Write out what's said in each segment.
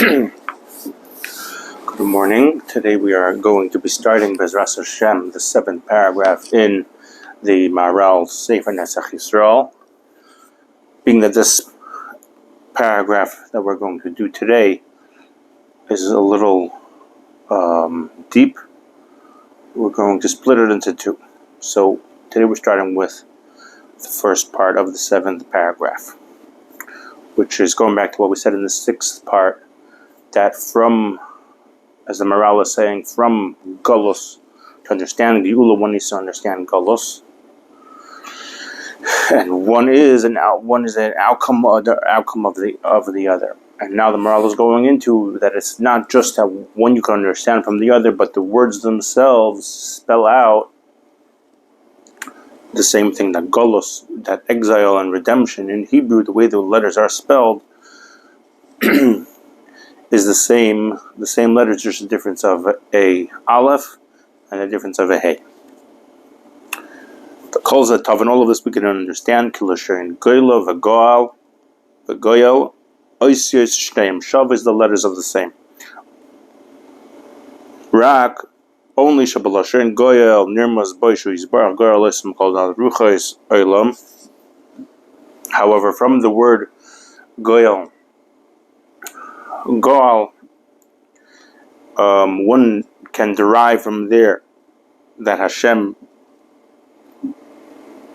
Good morning. Today we are going to be starting Bezras Hashem, the 7th paragraph in the Maharal Sefer Netzach Yisroel. Being that this paragraph that we're going to do today is a little deep, we're going to split it into two. So today we're starting with the first part of the 7th paragraph, which is going back to what we said in the 6th part, that from, as the Maharal is saying, from Golus to understand Gula, one needs to understand Golus, and one is an outcome of the other. And now the Maharal is going into that it's not just that one you can understand from the other, but the words themselves spell out the same thing, that Golus, that exile and redemption in Hebrew, the way the letters are spelled is the same letters, just a difference of a aleph and a difference of a hey. The calls that tav, and all of this we can understand. Kilashain Gula, Vagoal, Vagoyel, Oisios Shteim Shav is the letters of the same. Rak only Shabalashain Goyel Nirmas Boishu Yisbar Goyel Ism called out Ruchais Olam. However, from the word Goyel, Goal, one can derive from there that Hashem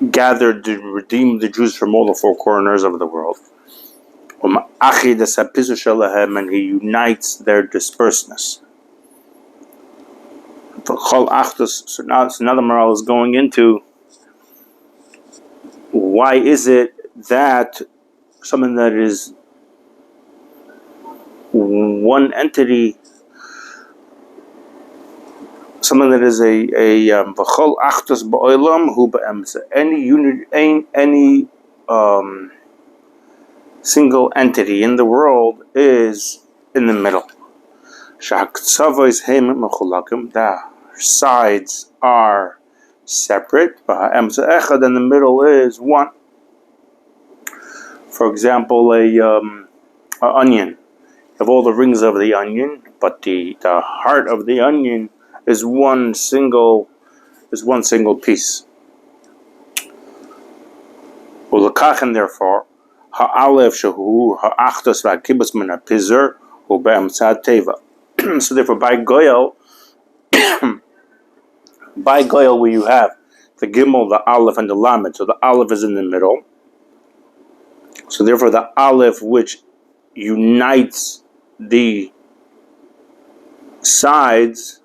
gathered to redeem the Jews from all the four corners of the world. And he unites their dispersedness. So now the Maharal is going into why is it that something that is one entity, something that is a v'chol achtos ba'olam hu ba'emsa, any single entity in the world is in the middle. Sha'aktzavos heim mechulakim, the sides are separate, ba'emsa echad, and the middle is one. For example, an onion. Of all the rings of the onion, but the heart of the onion is one single piece. Ulakachen, therefore, ha'alef shehu ha'achdos v'akibus min ha'pizer hu be'emtzat teva. So therefore, by Goyel, where you have the Gimel, the Aleph, and the Lamed. So the Aleph is in the middle. So therefore, the Aleph, which unites the sides,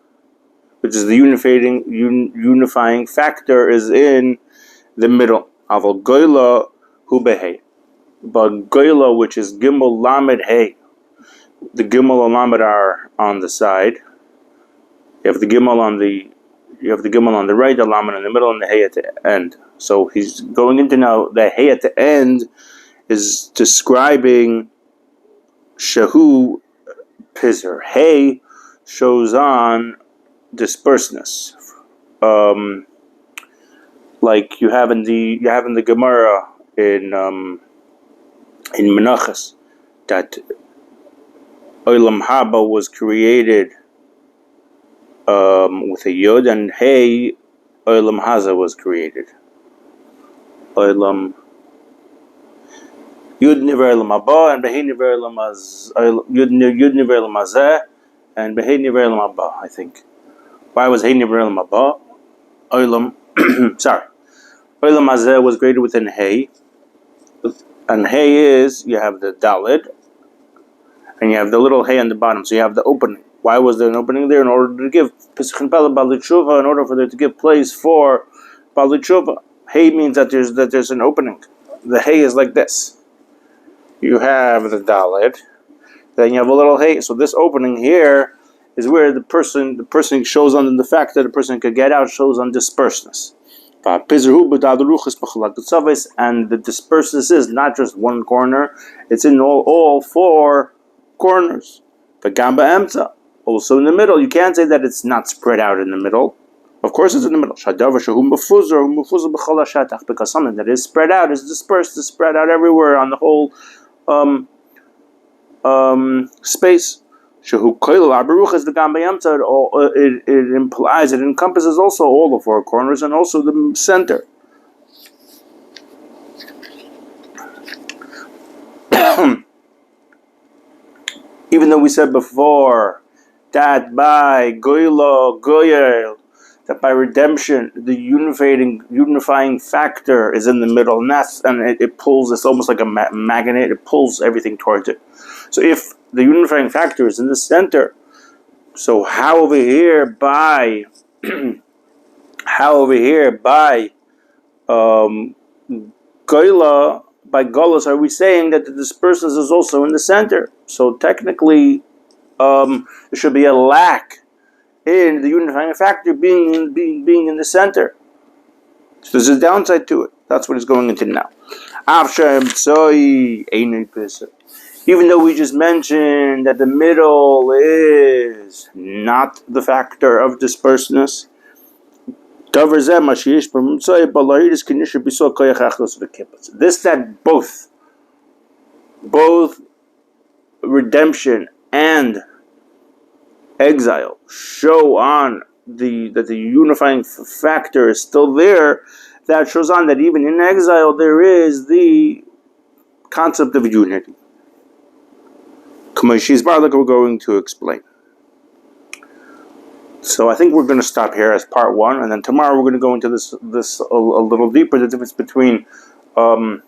which is the unifying factor, is in the middle. Aval Goyla hu behei, but Goyla, which is Gimel Lamed Hey, the Gimel and Lamed are on the side. You have the Gimel on the right, the Lamed in the middle, and the Hey at the end. So he's going into now the Hey at the end is describing Shehu Pizer. Hey shows on dispersedness, like you have in the Gemara in Menachos, that Olam Haba was created with a Yod, and Hey Olam Haza was created. Olam Yud Niver Elam Haba and Behei Niver Elam Yud Niver Elam Hazeh and Behei Niver Elam Haba. I think. Why was Hey Niver Elam Haba? Olam Hazeh was created within Hey, and Hey is, you have the Dalid, and you have the little Hey on the bottom. So you have the opening. Why was there an opening there? In order to give Pesach Pella Bali Tshuva, in order for there to give place for Bali Tshuva. Hey means that there's an opening. The Hey is like this. You have the Dalet, then you have a little Hey. So this opening here is where the person shows on the fact that the person could get out, shows on dispersedness. And the dispersedness is not just one corner, it's in all four corners. Also in the middle. You can't say that it's not spread out in the middle. Of course it's in the middle. Because something that is spread out is dispersed, is spread out everywhere on the whole space. Shehu koil abaruch is the gam bayamtza. It implies, it encompasses also all the four corners and also the center. Even though we said before that by goyla goyel, that by redemption the unifying factor is in the middle, and it pulls. It's almost like a magnet. It pulls everything towards it. So if the unifying factor is in the center, so how over here by goyla, by golas, are we saying that the dispersants is also in the center? So technically, there should be a lack in the unifying factor being in the center. So there's a downside to it. That's what it's going into now. Even though we just mentioned that the middle is not the factor of dispersedness, this that both redemption and exile show on that the unifying factor is still there. That shows on that even in exile there is the concept of unity. Like we're going to explain. So I think we're going to stop here as part one, and then tomorrow we're going to go into this a little deeper, the difference between the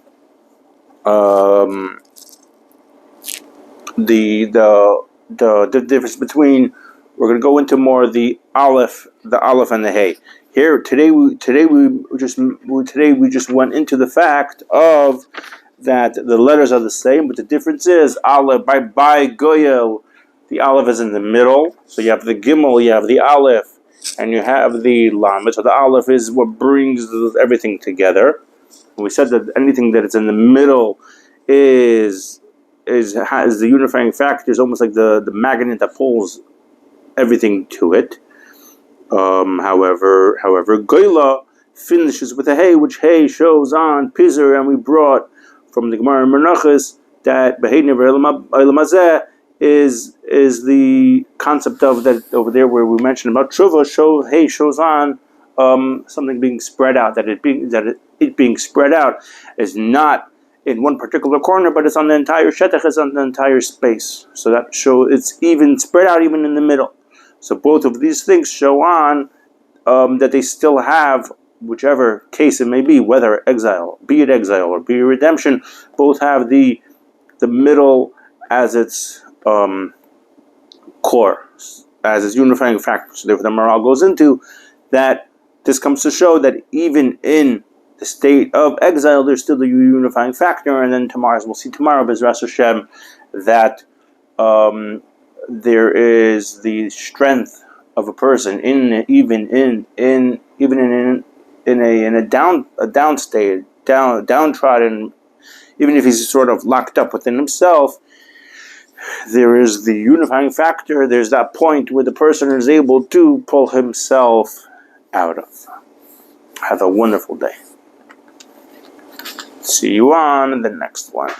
difference between, we're going to go into more the aleph and the hey. Here today we just went into the fact of that the letters are the same, but the difference is aleph by goyel. The aleph is in the middle, so you have the gimel, you have the aleph, and you have the lamed. So the aleph is what brings everything together. We said that anything that is in the middle has the unifying factor, is almost like the magnet that pulls everything to it. However, Goyla finishes with a hey, which hey shows on Pizer, and we brought from the Gemara Menachos that Behei Never Elam Hazeh is the concept of that over there where we mentioned about Tshuva. Shows on something being spread out, that it being spread out is not in one particular corner, but it's on the entire shetach, it's on the entire space. So that it's even spread out even in the middle. So both of these things show on that they still have, whichever case it may be, whether exile, be it exile or be it redemption, both have the middle as its core, as its unifying factor. So therefore the moral goes into that. This comes to show that even in the state of exile, there's still the unifying factor. And then we'll see tomorrow, Bezras Hashem, that there is the strength of a person even in a down state, downtrodden, even if he's sort of locked up within himself. There is the unifying factor. There's that point where the person is able to pull himself out of. Have a wonderful day. See you on the next one.